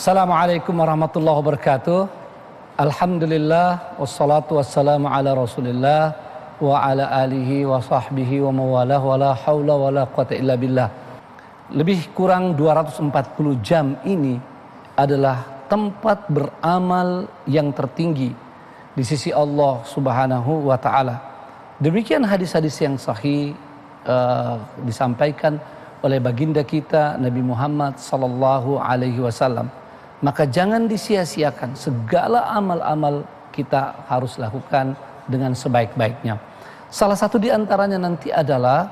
Assalamualaikum warahmatullahi wabarakatuh. Alhamdulillah wassalatu wassalamu ala Rasulillah wa ala alihi wa sahbihi wa mawalah wa la haula wa la quwata illa billah. Lebih kurang 240 jam ini adalah tempat beramal yang tertinggi di sisi Allah Subhanahu wa taala. Demikian hadis-hadis yang sahih disampaikan oleh baginda kita Nabi Muhammad sallallahu alaihi wasallam. Maka jangan disia-siakan, segala amal-amal kita harus lakukan dengan sebaik-baiknya. Salah satu di antaranya nanti adalah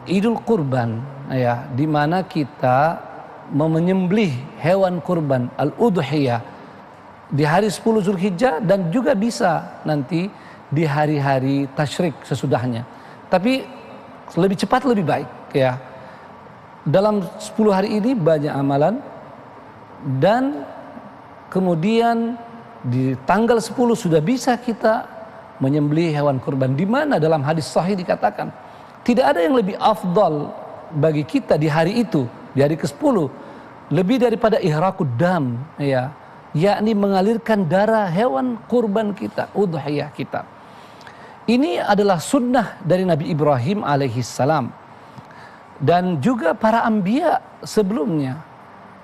Idul Kurban, ya, di mana kita menyembelih hewan kurban al-udhiyah di hari 10 Zulhijjah dan juga bisa nanti di hari-hari tasyrik sesudahnya. Tapi lebih cepat lebih baik, ya. Dalam 10 hari ini banyak amalan, dan kemudian di tanggal 10 sudah bisa kita menyembelih hewan kurban, di mana dalam hadis sahih dikatakan tidak ada yang lebih afdal bagi kita di hari itu, di hari ke-10, lebih daripada ihraqud dam, ya, yakni mengalirkan darah hewan kurban kita, udhiyah kita. Ini adalah sunnah dari Nabi Ibrahim alaihissalam dan juga para anbiya sebelumnya.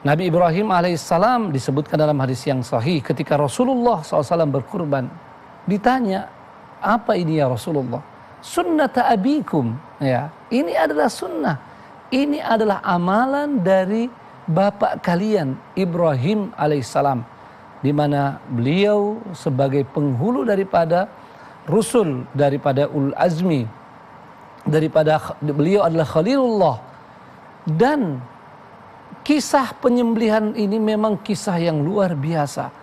Nabi Ibrahim alaihissalam disebutkan dalam hadis yang sahih ketika Rasulullah SAW berkurban, ditanya, apa ini ya Rasulullah? Sunnata abikum, ya, ini adalah sunnah, ini adalah amalan dari bapak kalian Ibrahim alaihissalam, di mana beliau sebagai penghulu daripada Rusul, daripada ulul azmi, daripada beliau adalah Khalilullah. Dan kisah penyembelihan ini memang kisah yang luar biasa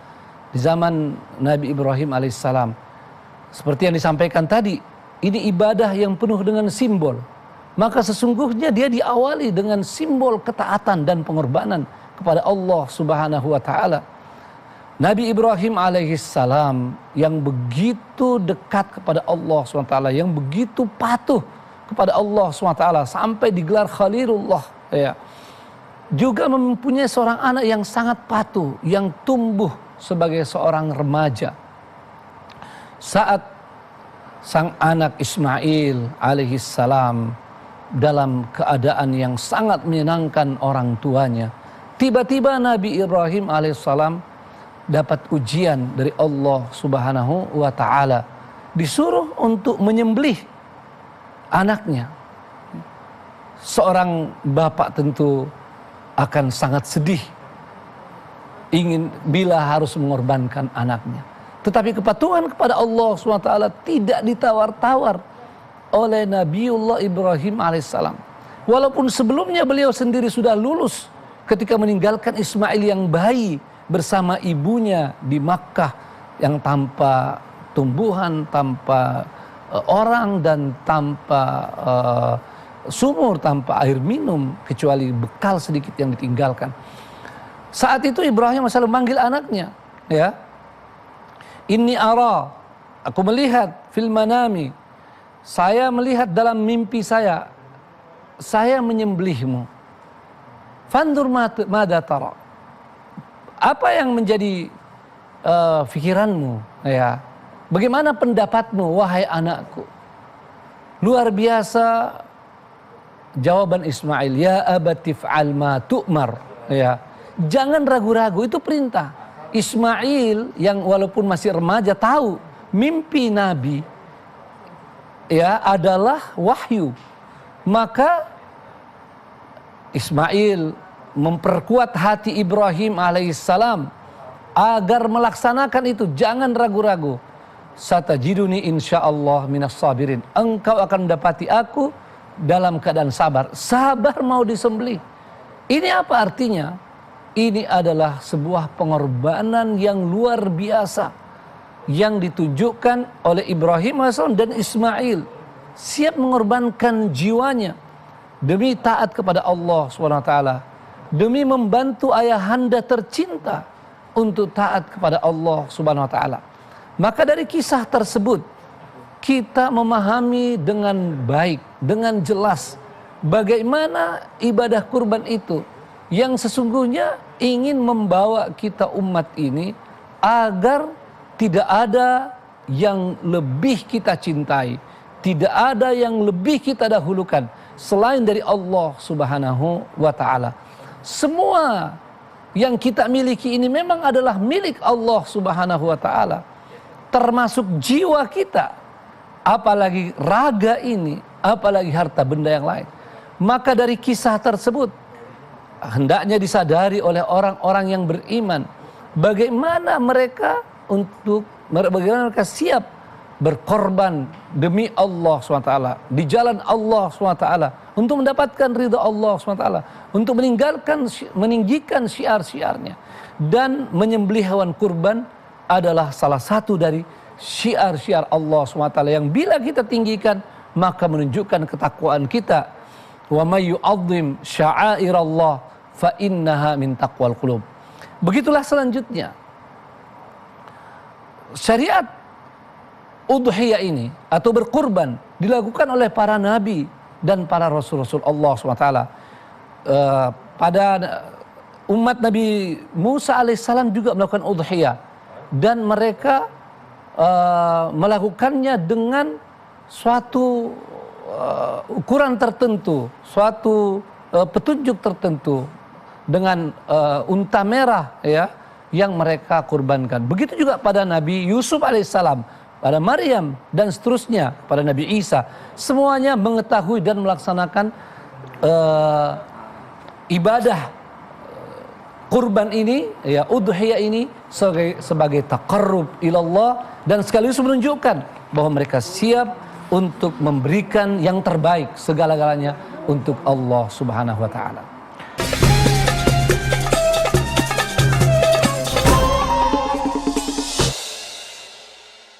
di zaman Nabi Ibrahim alaihissalam. Seperti yang disampaikan tadi, ini ibadah yang penuh dengan simbol. Maka sesungguhnya dia diawali dengan simbol ketaatan dan pengorbanan kepada Allah Subhanahu wa taala. Nabi Ibrahim alaihissalam yang begitu dekat kepada Allah SWT, yang begitu patuh kepada Allah SWT sampai digelar Khalilullah, ya, juga mempunyai seorang anak yang sangat patuh, yang tumbuh sebagai seorang remaja. Saat sang anak Ismail alaihissalam dalam keadaan yang sangat menyenangkan orang tuanya, tiba-tiba Nabi Ibrahim alaihissalam dapat ujian dari Allah Subhanahu wa taala, disuruh untuk menyembelih anaknya. Seorang bapak tentu akan sangat sedih ingin bila harus mengorbankan anaknya. Tetapi kepatuhan kepada Allah SWT tidak ditawar-tawar oleh Nabiullah Ibrahim alaihissalam. Walaupun sebelumnya beliau sendiri sudah lulus ketika meninggalkan Ismail yang bayi bersama ibunya di Makkah, yang tanpa tumbuhan, tanpa orang, dan tanpa sumur, tanpa air minum, kecuali bekal sedikit yang ditinggalkan. Saat itu Ibrahim AS memanggil anaknya, ya, inni ara, aku melihat fil manami, saya melihat dalam mimpi saya menyembelihmu. Fandur mada tara, apa yang menjadi pikiranmu, ya, bagaimana pendapatmu wahai anakku? Luar biasa jawaban Ismail, ya abati fa'al ma tu'mar, ya, jangan ragu-ragu, itu perintah. Ismail yang walaupun masih remaja tahu mimpi Nabi, ya, adalah wahyu. Maka Ismail memperkuat hati Ibrahim alaihissalam agar melaksanakan itu. Jangan ragu-ragu. Satajiduni insyaallah minas sabirin. Engkau akan mendapati aku dalam keadaan sabar. Sabar mau disembelih. Ini apa artinya? Ini adalah sebuah pengorbanan yang luar biasa yang ditunjukkan oleh Ibrahim AS dan Ismail. Siap mengorbankan jiwanya demi taat kepada Allah SWT, demi membantu ayahanda tercinta untuk taat kepada Allah Subhanahu wa taala. Maka dari kisah tersebut kita memahami dengan baik, dengan jelas bagaimana ibadah kurban itu yang sesungguhnya ingin membawa kita umat ini agar tidak ada yang lebih kita cintai, tidak ada yang lebih kita dahulukan selain dari Allah Subhanahu wa taala. Semua yang kita miliki ini memang adalah milik Allah Subhanahu wa taala, termasuk jiwa kita, apalagi raga ini, apalagi harta benda yang lain. Maka dari kisah tersebut hendaknya disadari oleh orang-orang yang beriman bagaimana mereka siap berkorban demi Allah SWT, di jalan Allah SWT, untuk mendapatkan ridha Allah SWT, untuk meninggikan syiar-syiarnya. Dan menyembelih hewan kurban adalah salah satu dari syiar-syiar Allah SWT yang bila kita tinggikan maka menunjukkan ketakwaan kita. Wa may yu'azzim sya'airallah fa innaha min taqwal qulub. Begitulah selanjutnya syariat udhiyah ini atau berkurban dilakukan oleh para nabi dan para rasul-rasul Allah SWT. Pada umat Nabi Musa alaihissalam juga melakukan udhiyah, dan mereka melakukannya dengan suatu ukuran tertentu, suatu petunjuk tertentu, dengan unta merah ya yang mereka kurbankan. Begitu juga pada Nabi Yusuf alaihissalam, pada Maryam dan seterusnya, pada Nabi Isa, semuanya mengetahui dan melaksanakan ibadah kurban ini, ya udhiyah ini sebagai taqarrub ilallah, dan sekaligus menunjukkan bahwa mereka siap untuk memberikan yang terbaik segala-galanya untuk Allah Subhanahu wa taala.